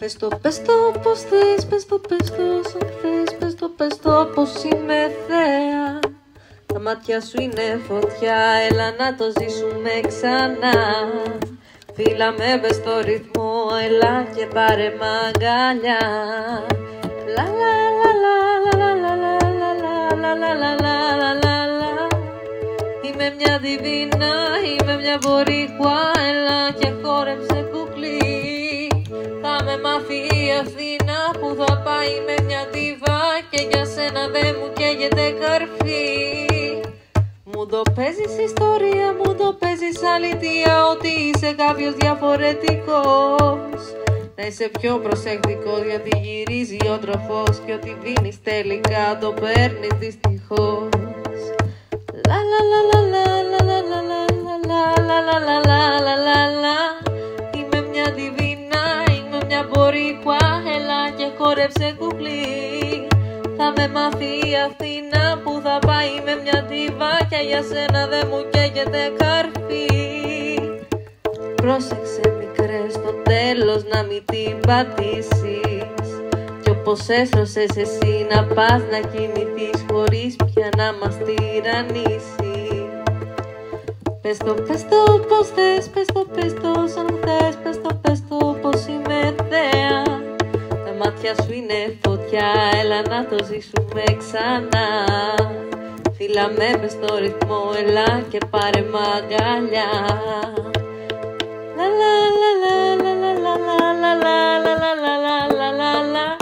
Πες το πως θες, πες το σαν θες, πες το πως είμαι θέα. Τα μάτια σου είναι φωτιά, έλα να το ζήσουμε ξανά. Φίλα με μπες στο ρυθμό, έλα και πάρε μ' αγκαλιά. Λα λα λα λα λα λα λα λα λα λα λα. Είμαι μια διβίνα, είμαι μια μπορίκουα, έλα και χόρεψε κουκλί. Θα με μάθει η Αθήνα που θα πάει με μια δίβα και για σένα δεν μου καίγεται καρφί. Μου το παίζεις ιστορία, μου το παίζεις αλήθεια, ότι είσαι κάποιος διαφορετικός. Να είσαι πιο προσεκτικός γιατί γυρίζει ο τροχός και ό,τι δίνεις τελικά το παίρνεις δυστυχώς. Λα λα λα λα λα λα λα λα λα λα λα λα λα. Είμαι μια διβίνα, είμαι μια μπορίκουα, έλα και χόρεψε κουκλί. Θα με μάθει η Αθήνα που θα πάει με μια δίβα και για σένα δεν μου καίγεται καρφί. Πρόσεξε μικρέ στο τέλος να μην την πατήσεις, κι όπως έσωσες εσύ να πας να κοιμηθείς χωρίς πια να μας τυραννήσει. Πες το πως θες, πες το σαν θες, πες το πως είμαι θέα. Τα μάτια σου είναι φωτιά, έλα να το ζήσουμε ξανά. Φίλα με μπες στο ρυθμό, έλα και πάρε μ' αγκαλιά. Λα λα λα λα λα λα λα λα λα λα.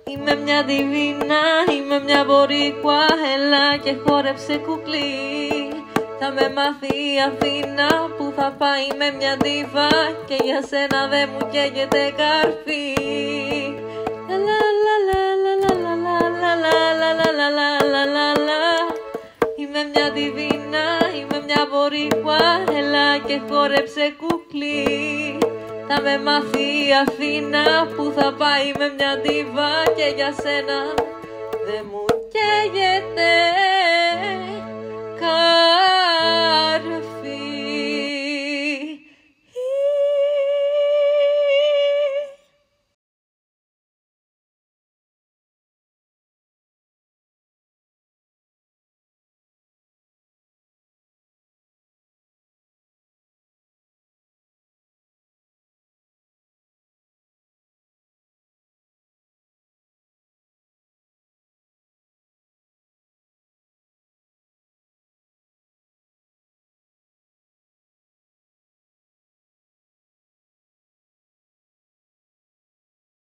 Είμαι μια διβίνα, είμαι μια μπορίκουα, έλα και χόρεψε κουκλί. Θα με μάθει η Αθήνα που θα πάει με μια δίβα και για σένα δεν μου καίγεται καρφί. Λα λα λα λα λα λα λα λα λα λα λα. Είμαι μια διβίνα, είμαι μια μπορίκουα, έλα και χόρεψε κουκλί. Θα με μάθει η Αθήνα που θα πάει με μια δίβα και για σένα δεν μου καίγεται